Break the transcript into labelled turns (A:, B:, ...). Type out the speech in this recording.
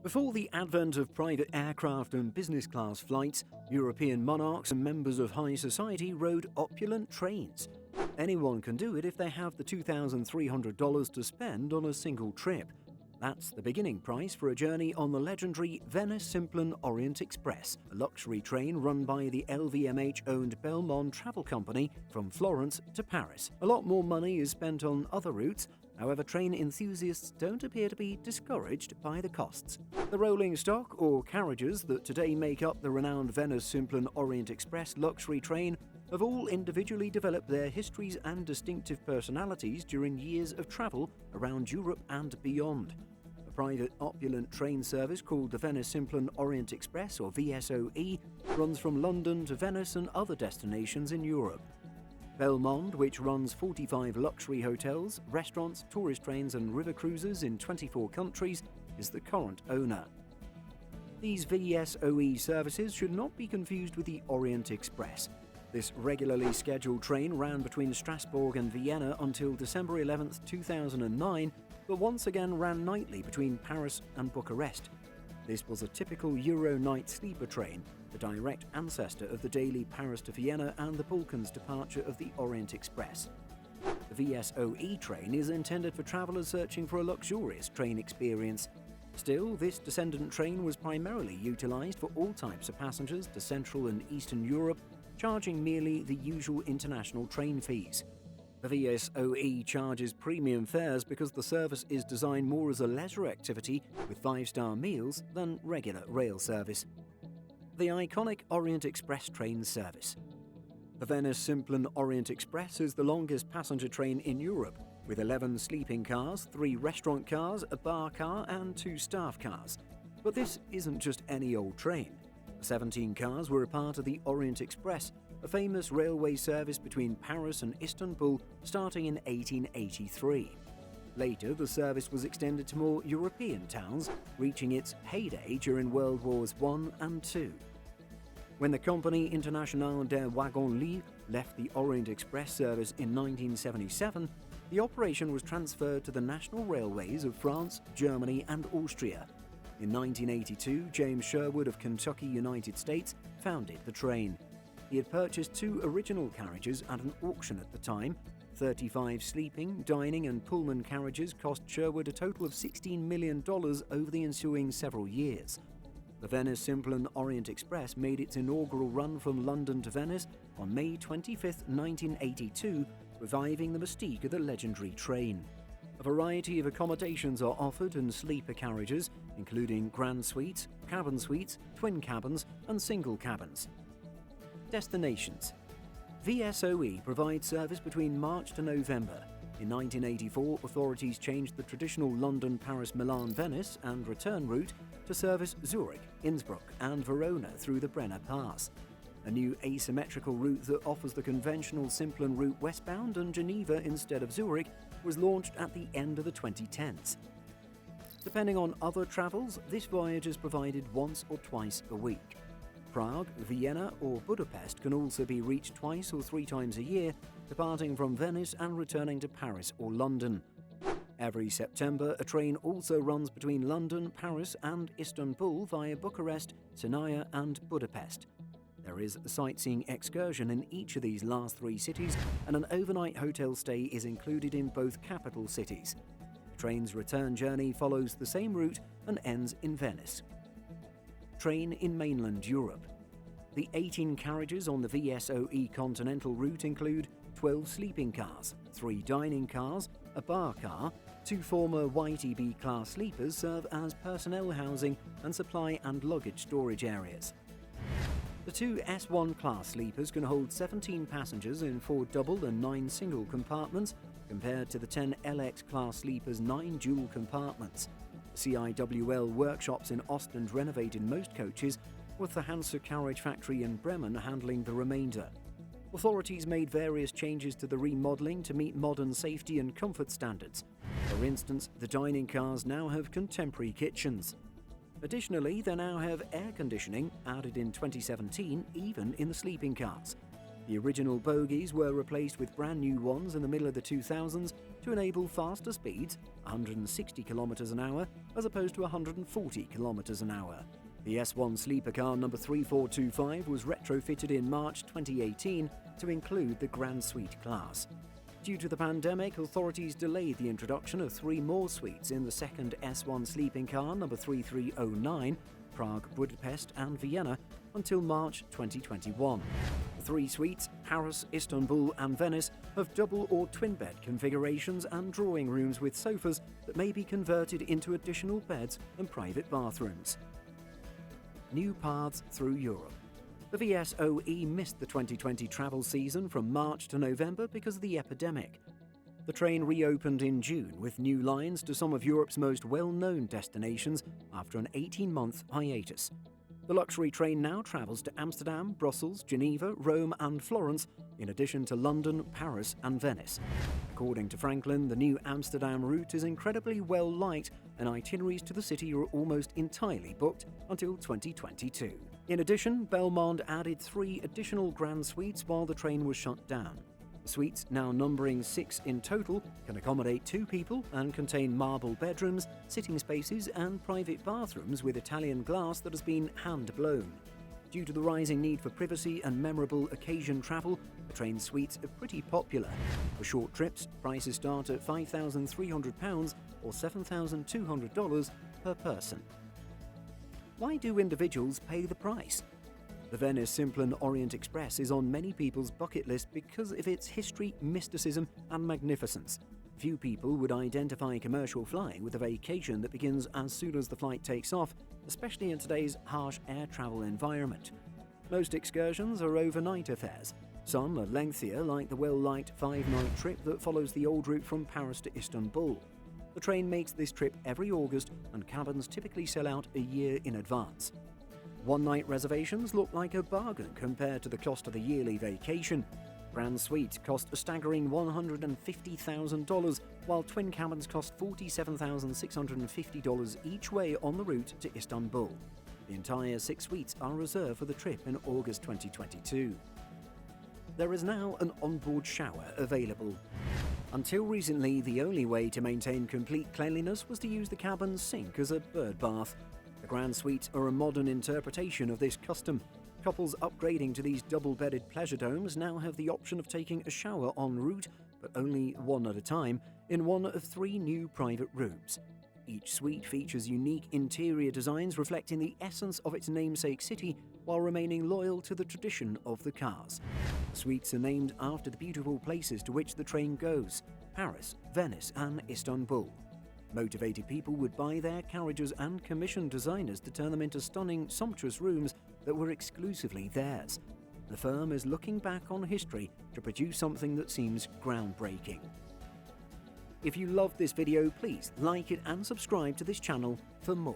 A: Before the advent of private aircraft and business-class flights, European monarchs and members of high society rode opulent trains. Anyone can do it if they have the $2,300 to spend on a single trip. That's the beginning price for a journey on the legendary Venice Simplon Orient Express, a luxury train run by the LVMH-owned Belmond travel company from Florence to Paris. A lot more money is spent on other routes. However, train enthusiasts don't appear to be discouraged by the costs. The rolling stock, or carriages, that today make up the renowned Venice Simplon Orient Express luxury train have all individually developed their histories and distinctive personalities during years of travel around Europe and beyond. A private opulent train service called the Venice Simplon Orient Express, or VSOE, runs from London to Venice and other destinations in Europe. Belmond, which runs 45 luxury hotels, restaurants, tourist trains and river cruises in 24 countries, is the current owner. These VSOE services should not be confused with the Orient Express. This regularly scheduled train ran between Strasbourg and Vienna until December 11, 2009, but once again ran nightly between Paris and Bucharest. This was a typical Euro night sleeper train, the direct ancestor of the daily Paris to Vienna and the Balkans departure of the Orient Express. The VSOE train is intended for travellers searching for a luxurious train experience. Still, this descendant train was primarily utilised for all types of passengers to Central and Eastern Europe, charging merely the usual international train fees. The VSOE charges premium fares because the service is designed more as a leisure activity with 5-star meals than regular rail service. The iconic Orient Express train service. The Venice Simplon Orient Express is the longest passenger train in Europe, with 11 sleeping cars, 3 restaurant cars, a bar car and 2 staff cars. But this isn't just any old train. The 17 cars were a part of the Orient Express, a famous railway service between Paris and Istanbul starting in 1883. Later, the service was extended to more European towns, reaching its heyday during World Wars I and II. When the Compagnie Internationale des Wagons Lits left the Orient Express service in 1977, the operation was transferred to the National Railways of France, Germany and Austria. In 1982, James Sherwood of Kentucky, United States, founded the train. He had purchased 2 original carriages at an auction at the time. 35 sleeping, dining and Pullman carriages cost Sherwood a total of $16 million over the ensuing several years. The Venice Simplon Orient Express made its inaugural run from London to Venice on May 25, 1982, reviving the mystique of the legendary train. A variety of accommodations are offered in sleeper carriages, including grand suites, cabin suites, twin cabins and single cabins. Destinations. VSOE provides service between March to November. In 1984, authorities changed the traditional London, Paris, Milan, Venice and return route to service Zurich, Innsbruck and Verona through the Brenner Pass. A new asymmetrical route that offers the conventional Simplon route westbound and Geneva instead of Zurich was launched at the end of the 2010s. Depending on other travels, this voyage is provided once or twice a week. Prague, Vienna or Budapest can also be reached twice or 3 times a year, departing from Venice and returning to Paris or London. Every September, a train also runs between London, Paris and Istanbul via Bucharest, Sinaia and Budapest. There is a sightseeing excursion in each of these last 3 cities, and an overnight hotel stay is included in both capital cities. The train's return journey follows the same route and ends in Venice. Train in mainland Europe. The 18 carriages on the VSOE continental route include 12 sleeping cars, 3 dining cars, a bar car, 2 former YTB class sleepers serve as personnel housing and supply and luggage storage areas. The 2 S1 class sleepers can hold 17 passengers in 4 double and 9 single compartments, compared to the 10 LX class sleepers' 9 dual compartments. CIWL workshops in Ostend renovated most coaches, with the Hansa Carriage Factory in Bremen handling the remainder. Authorities made various changes to the remodelling to meet modern safety and comfort standards. For instance, the dining cars now have contemporary kitchens. Additionally, they now have air conditioning, added in 2017, even in the sleeping cars. The original bogies were replaced with brand new ones in the middle of the 2000s to enable faster speeds, 160 km an hour, as opposed to 140 km an hour. The S1 sleeper car number 3425 was retrofitted in March 2018 to include the Grand Suite class. Due to the pandemic, authorities delayed the introduction of 3 more suites in the second S1 sleeping car number 3309, Prague, Budapest and Vienna, until March 2021. The 3 suites, Paris, Istanbul and Venice, have double or twin-bed configurations and drawing rooms with sofas that may be converted into additional beds and private bathrooms. New paths through Europe. The VSOE missed the 2020 travel season from March to November because of the epidemic. The train reopened in June with new lines to some of Europe's most well-known destinations after an 18-month hiatus. The luxury train now travels to Amsterdam, Brussels, Geneva, Rome and Florence, in addition to London, Paris and Venice. According to Franklin, the new Amsterdam route is incredibly well liked and itineraries to the city are almost entirely booked until 2022. In addition, Belmond added 3 additional grand suites while the train was shut down. The suites, now numbering 6 in total, can accommodate 2 people and contain marble bedrooms, sitting spaces and private bathrooms with Italian glass that has been hand-blown. Due to the rising need for privacy and memorable occasion travel, the train suites are pretty popular. For short trips, prices start at £5,300 or $7,200 per person. Why do individuals pay the price? The Venice Simplon Orient Express is on many people's bucket list because of its history, mysticism and magnificence. Few people would identify commercial flying with a vacation that begins as soon as the flight takes off, especially in today's harsh air travel environment. Most excursions are overnight affairs. Some are lengthier, like the well-liked 5-night trip that follows the old route from Paris to Istanbul. The train makes this trip every August and cabins typically sell out a year in advance. One-night reservations look like a bargain compared to the cost of a yearly vacation. Grand suites cost a staggering $150,000, while twin cabins cost $47,650 each way on the route to Istanbul. The entire 6 suites are reserved for the trip in August 2022. There is now an onboard shower available. Until recently, the only way to maintain complete cleanliness was to use the cabin's sink as a bird bath. The Grand Suites are a modern interpretation of this custom. Couples upgrading to these double-bedded pleasure domes now have the option of taking a shower en route, but only one at a time, in one of 3 new private rooms. Each suite features unique interior designs reflecting the essence of its namesake city while remaining loyal to the tradition of the cars. The suites are named after the beautiful places to which the train goes: Paris, Venice and Istanbul. Motivated people would buy their carriages and commission designers to turn them into stunning, sumptuous rooms that were exclusively theirs. The firm is looking back on history to produce something that seems groundbreaking. If you loved this video, please like it and subscribe to this channel for more.